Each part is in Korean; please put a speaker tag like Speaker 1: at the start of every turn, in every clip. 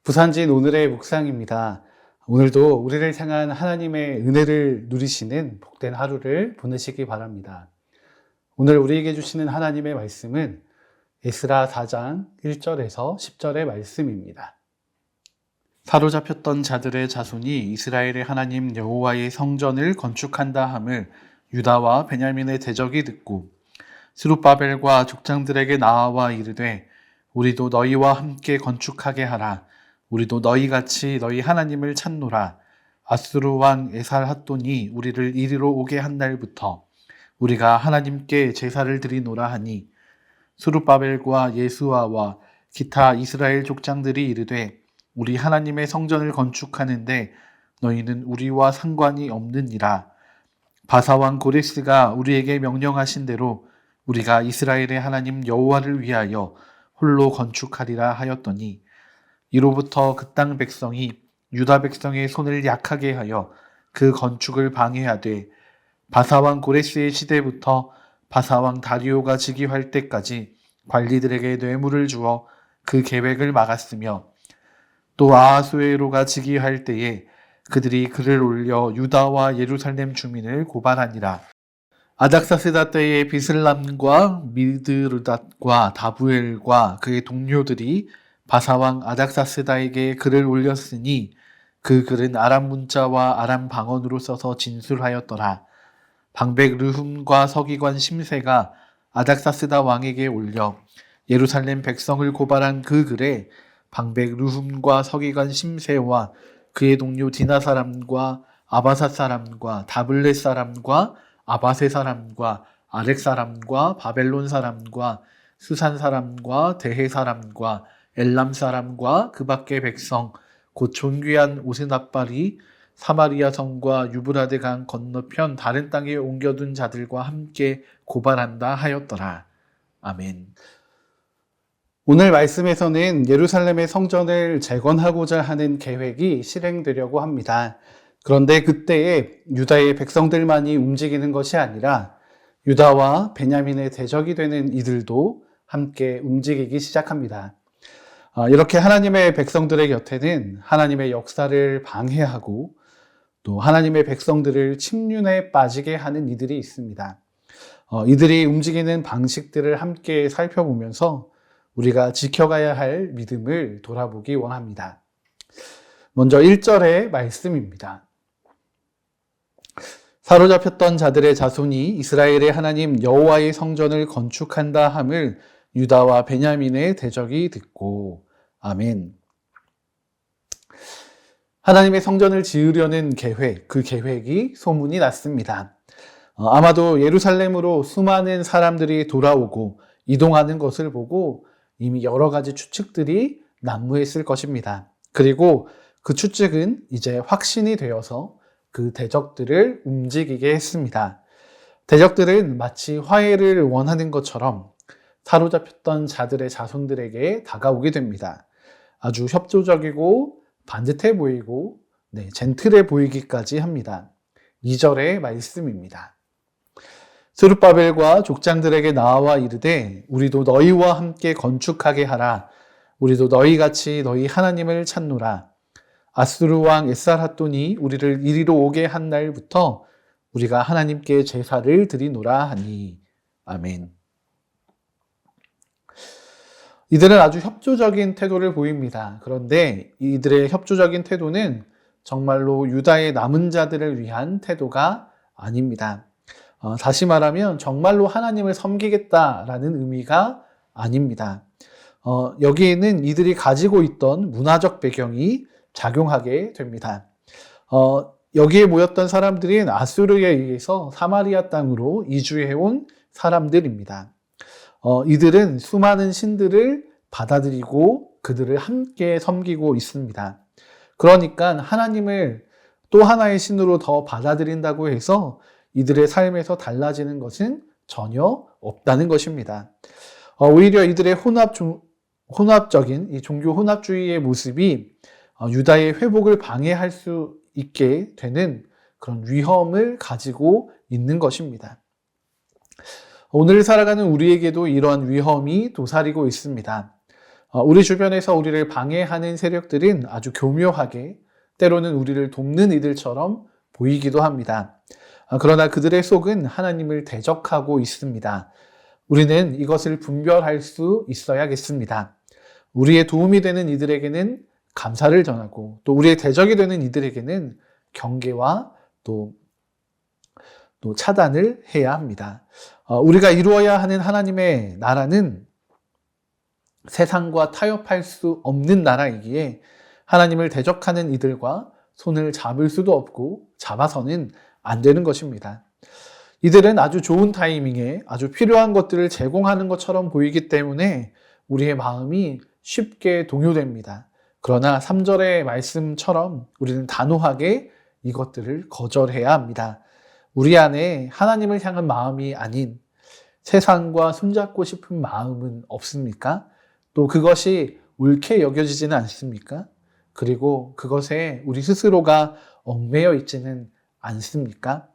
Speaker 1: 부산진 오늘의 묵상입니다. 오늘도 우리를 향한 하나님의 은혜를 누리시는 복된 하루를 보내시기 바랍니다. 오늘 우리에게 주시는 하나님의 말씀은 에스라 4장 1절에서 10절의 말씀입니다. 사로잡혔던 자들의 자손이 이스라엘의 하나님 여호와의 성전을 건축한다 함을 유다와 베냐민의 대적이 듣고 스룹바벨과 족장들에게 나아와 이르되 우리도 너희와 함께 건축하게 하라. 우리도 너희같이 너희 하나님을 찾노라. 아수르 왕 에살핫돈이 우리를 이리로 오게 한 날부터 우리가 하나님께 제사를 드리노라 하니 스룹바벨과 예수아와 기타 이스라엘 족장들이 이르되 우리 하나님의 성전을 건축하는데 너희는 우리와 상관이 없느니라. 바사왕 고레스가 우리에게 명령하신 대로 우리가 이스라엘의 하나님 여호와를 위하여 홀로 건축하리라 하였더니 이로부터 그 땅 백성이 유다 백성의 손을 약하게 하여 그 건축을 방해하되 바사왕 고레스의 시대부터 바사왕 다리오가 즉위할 때까지 관리들에게 뇌물을 주어 그 계획을 막았으며 또 아하수에로가 즉위할 때에 그들이 글을 올려 유다와 예루살렘 주민을 고발하니라. 아닥사스다 때에 비슬람과 미드르닷과 다부엘과 그의 동료들이 바사왕 아닥사스다에게 글을 올렸으니 그 글은 아람 문자와 아람 방언으로 써서 진술하였더라. 방백 르훔과 서기관 심세가 아닥사스다 왕에게 올려 예루살렘 백성을 고발한 그 글에 방백 르훔과 서기관 심세와 그의 동료 디나 사람과 아바사 사람과 다블렛 사람과 아바세 사람과 아렉 사람과 바벨론 사람과 수산 사람과 대해 사람과 엘람 사람과 그 밖의 백성 곧 존귀한 오스납발이 사마리아 성과 유브라데 강 건너편 다른 땅에 옮겨둔 자들과 함께 고발한다 하였더라. 아멘. 오늘 말씀에서는 예루살렘의 성전을 재건하고자 하는 계획이 실행되려고 합니다. 그런데 그때에 유다의 백성들만이 움직이는 것이 아니라 유다와 베냐민의 대적이 되는 이들도 함께 움직이기 시작합니다. 이렇게 하나님의 백성들의 곁에는 하나님의 역사를 방해하고 또 하나님의 백성들을 침륜에 빠지게 하는 이들이 있습니다. 이들이 움직이는 방식들을 함께 살펴보면서 우리가 지켜가야 할 믿음을 돌아보기 원합니다. 먼저 1절의 말씀입니다. 사로잡혔던 자들의 자손이 이스라엘의 하나님 여호와의 성전을 건축한다 함을 유다와 베냐민의 대적이 듣고 아멘. 하나님의 성전을 지으려는 계획, 그 계획이 소문이 났습니다. 아마도 예루살렘으로 수많은 사람들이 돌아오고 이동하는 것을 보고 이미 여러 가지 추측들이 난무했을 것입니다. 그리고 그 추측은 이제 확신이 되어서 그 대적들을 움직이게 했습니다. 대적들은 마치 화해를 원하는 것처럼 사로잡혔던 자들의 자손들에게 다가오게 됩니다. 아주 협조적이고 반듯해 보이고 젠틀해 보이기까지 합니다. 2절의 말씀입니다. 스룹바벨과 족장들에게 나아와 이르되 우리도 너희와 함께 건축하게 하라. 우리도 너희같이 너희 하나님을 찾노라. 아수르 왕 에살핫돈이 우리를 이리로 오게 한 날부터 우리가 하나님께 제사를 드리노라 하니. 아멘. 이들은 아주 협조적인 태도를 보입니다. 그런데 이들의 협조적인 태도는 정말로 유다의 남은 자들을 위한 태도가 아닙니다. 다시 말하면 정말로 하나님을 섬기겠다라는 의미가 아닙니다. 여기에는 이들이 가지고 있던 문화적 배경이 작용하게 됩니다. 여기에 모였던 사람들은 아수르에 의해서 사마리아 땅으로 이주해온 사람들입니다. 이들은 수많은 신들을 받아들이고 그들을 함께 섬기고 있습니다. 그러니까 하나님을 또 하나의 신으로 더 받아들인다고 해서 이들의 삶에서 달라지는 것은 전혀 없다는 것입니다. 오히려 이들의 혼합적인 이 종교 혼합주의의 모습이 유다의 회복을 방해할 수 있게 되는 그런 위험을 가지고 있는 것입니다. 오늘 살아가는 우리에게도 이러한 위험이 도사리고 있습니다. 우리 주변에서 우리를 방해하는 세력들은 아주 교묘하게 때로는 우리를 돕는 이들처럼 보이기도 합니다. 그러나 그들의 속은 하나님을 대적하고 있습니다. 우리는 이것을 분별할 수 있어야겠습니다. 우리의 도움이 되는 이들에게는 감사를 전하고 또 우리의 대적이 되는 이들에게는 경계와 또 차단을 해야 합니다. 우리가 이루어야 하는 하나님의 나라는 세상과 타협할 수 없는 나라이기에 하나님을 대적하는 이들과 손을 잡을 수도 없고 잡아서는 안 되는 것입니다. 이들은 아주 좋은 타이밍에 아주 필요한 것들을 제공하는 것처럼 보이기 때문에 우리의 마음이 쉽게 동요됩니다. 그러나 3절의 말씀처럼 우리는 단호하게 이것들을 거절해야 합니다. 우리 안에 하나님을 향한 마음이 아닌 세상과 손잡고 싶은 마음은 없습니까? 또 그것이 옳게 여겨지지는 않습니까? 그리고 그것에 우리 스스로가 얽매여 있지는 않습니까?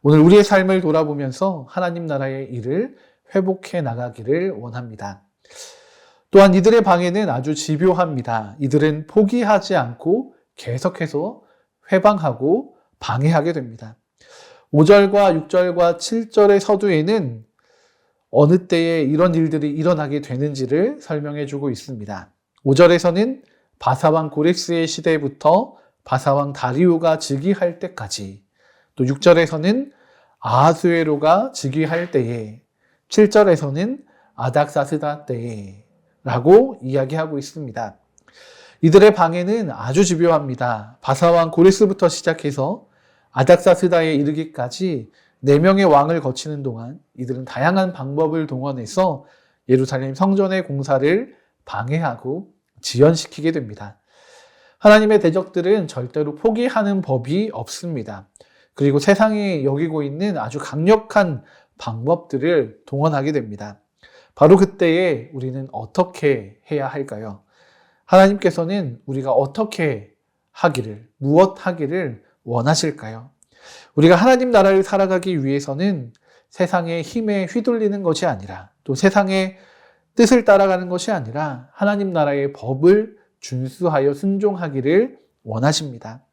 Speaker 1: 오늘 우리의 삶을 돌아보면서 하나님 나라의 일을 회복해 나가기를 원합니다. 또한 이들의 방해는 아주 집요합니다. 이들은 포기하지 않고 계속해서 회방하고 방해하게 됩니다. 5절과 6절과 7절의 서두에는 어느 때에 이런 일들이 일어나게 되는지를 설명해 주고 있습니다. 5절에서는 바사왕 고레스의 시대부터 바사왕 다리우가 즉위할 때까지, 또 6절에서는 아하수에로가 즉위할 때에, 7절에서는 아닥사스다 때에 라고 이야기하고 있습니다. 이들의 방해는 아주 집요합니다. 바사왕 고레스부터 시작해서 아닥사스다에 이르기까지 4명의 왕을 거치는 동안 이들은 다양한 방법을 동원해서 예루살렘 성전의 공사를 방해하고 지연시키게 됩니다. 하나님의 대적들은 절대로 포기하는 법이 없습니다. 그리고 세상이 여기고 있는 아주 강력한 방법들을 동원하게 됩니다. 바로 그때에 우리는 어떻게 해야 할까요? 하나님께서는 우리가 어떻게 하기를, 무엇 하기를 원하실까요? 우리가 하나님 나라를 살아가기 위해서는 세상의 힘에 휘둘리는 것이 아니라 또 세상의 뜻을 따라가는 것이 아니라 하나님 나라의 법을 준수하여 순종하기를 원하십니다.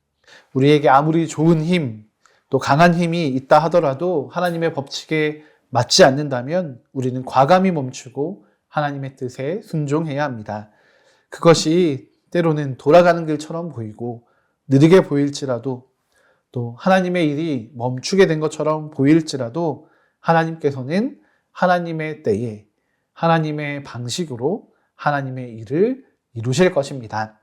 Speaker 1: 우리에게 아무리 좋은 힘, 또 강한 힘이 있다 하더라도 하나님의 법칙에 맞지 않는다면 우리는 과감히 멈추고 하나님의 뜻에 순종해야 합니다. 그것이 때로는 돌아가는 길처럼 보이고 느리게 보일지라도 또 하나님의 일이 멈추게 된 것처럼 보일지라도 하나님께서는 하나님의 때에 하나님의 방식으로 하나님의 일을 이루실 것입니다.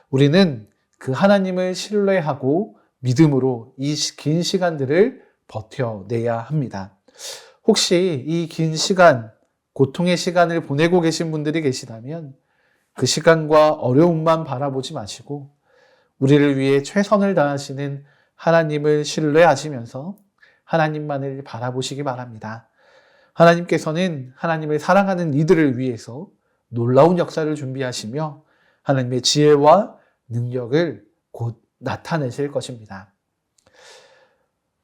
Speaker 1: 우리는 그 하나님을 신뢰하고 믿음으로 이 긴 시간들을 버텨내야 합니다. 혹시 이 긴 시간, 고통의 시간을 보내고 계신 분들이 계시다면 그 시간과 어려움만 바라보지 마시고 우리를 위해 최선을 다하시는 하나님을 신뢰하시면서 하나님만을 바라보시기 바랍니다. 하나님께서는 하나님을 사랑하는 이들을 위해서 놀라운 역사를 준비하시며 하나님의 지혜와 능력을 곧 나타내실 것입니다.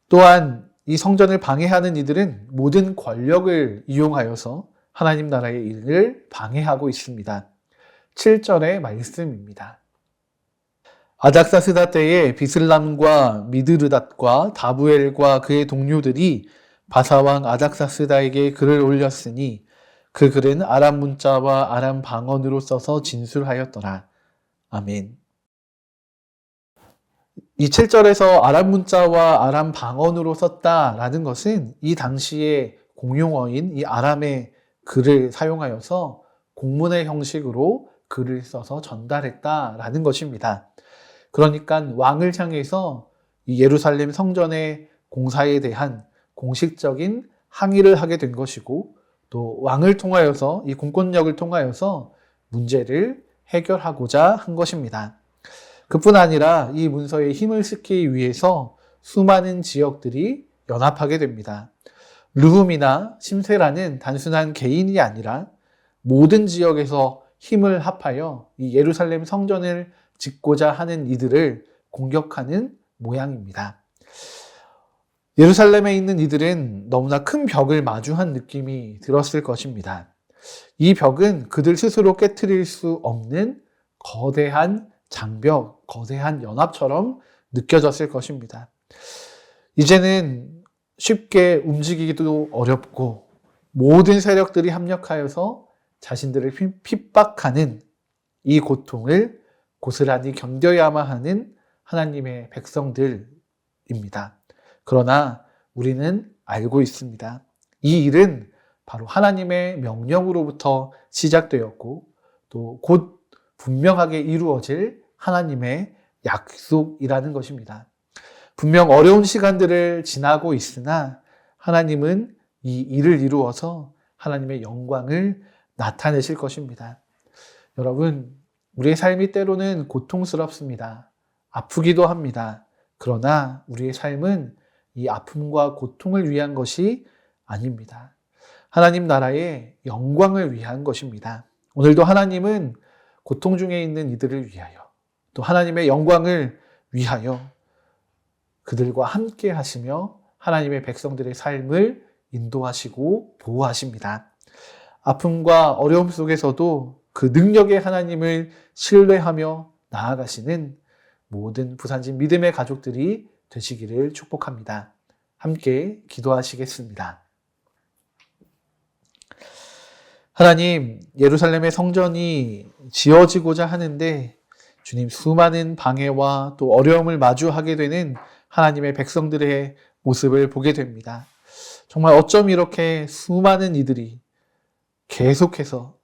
Speaker 1: 또한 이 성전을 방해하는 이들은 모든 권력을 이용하여서 하나님 나라의 일을 방해하고 있습니다. 7절의 말씀입니다. 아닥사스다 때에 비슬람과 미드르닷과 다부엘과 그의 동료들이 바사왕 아닥사스다에게 글을 올렸으니 그 글은 아람 문자와 아람 방언으로 써서 진술하였더라. 아멘. 이 7절에서 아람 문자와 아람 방언으로 썼다라는 것은 이 당시의 공용어인 이 아람의 글을 사용하여서 공문의 형식으로 글을 써서 전달했다라는 것입니다. 그러니까 왕을 향해서 이 예루살렘 성전의 공사에 대한 공식적인 항의를 하게 된 것이고 또 왕을 통하여서 이 공권력을 통하여서 문제를 해결하고자 한 것입니다. 그뿐 아니라 이 문서에 힘을 쓰기 위해서 수많은 지역들이 연합하게 됩니다. 르훔이나 심세라는 단순한 개인이 아니라 모든 지역에서 힘을 합하여 이 예루살렘 성전을 짓고자 하는 이들을 공격하는 모양입니다. 예루살렘에 있는 이들은 너무나 큰 벽을 마주한 느낌이 들었을 것입니다. 이 벽은 그들 스스로 깨트릴 수 없는 거대한 장벽, 거대한 연합처럼 느껴졌을 것입니다. 이제는 쉽게 움직이기도 어렵고 모든 세력들이 합력하여서 자신들을 핍박하는 이 고통을 고스란히 견뎌야만 하는 하나님의 백성들입니다. 그러나 우리는 알고 있습니다. 이 일은 바로 하나님의 명령으로부터 시작되었고 또 곧 분명하게 이루어질 하나님의 약속이라는 것입니다. 분명 어려운 시간들을 지나고 있으나 하나님은 이 일을 이루어서 하나님의 영광을 나타내실 것입니다. 여러분, 우리의 삶이 때로는 고통스럽습니다. 아프기도 합니다. 그러나 우리의 삶은 이 아픔과 고통을 위한 것이 아닙니다. 하나님 나라의 영광을 위한 것입니다. 오늘도 하나님은 고통 중에 있는 이들을 위하여 또 하나님의 영광을 위하여 그들과 함께 하시며 하나님의 백성들의 삶을 인도하시고 보호하십니다. 아픔과 어려움 속에서도 그 능력의 하나님을 신뢰하며 나아가시는 모든 부산진 믿음의 가족들이 되시기를 축복합니다. 함께 기도하시겠습니다. 하나님, 예루살렘의 성전이 지어지고자 하는데 주님 수많은 방해와 또 어려움을 마주하게 되는 하나님의 백성들의 모습을 보게 됩니다. 정말 어쩜 이렇게 수많은 이들이 계속해서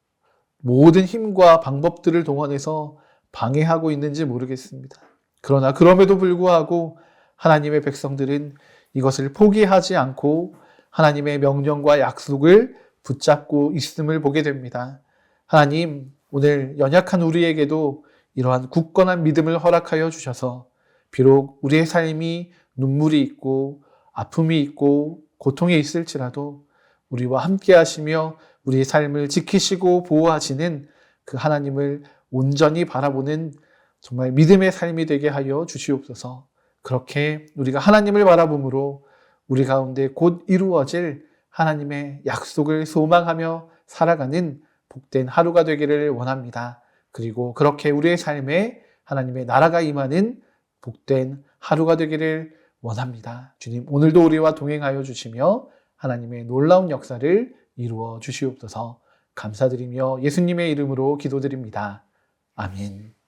Speaker 1: 모든 힘과 방법들을 동원해서 방해하고 있는지 모르겠습니다. 그러나 그럼에도 불구하고 하나님의 백성들은 이것을 포기하지 않고 하나님의 명령과 약속을 붙잡고 있음을 보게 됩니다. 하나님, 오늘 연약한 우리에게도 이러한 굳건한 믿음을 허락하여 주셔서 비록 우리의 삶이 눈물이 있고 아픔이 있고 고통이 있을지라도 우리와 함께 하시며 우리의 삶을 지키시고 보호하시는 그 하나님을 온전히 바라보는 정말 믿음의 삶이 되게 하여 주시옵소서. 그렇게 우리가 하나님을 바라봄으로 우리 가운데 곧 이루어질 하나님의 약속을 소망하며 살아가는 복된 하루가 되기를 원합니다. 그리고 그렇게 우리의 삶에 하나님의 나라가 임하는 복된 하루가 되기를 원합니다. 주님, 오늘도 우리와 동행하여 주시며 하나님의 놀라운 역사를 이루어 주시옵소서. 감사드리며 예수님의 이름으로 기도드립니다. 아멘.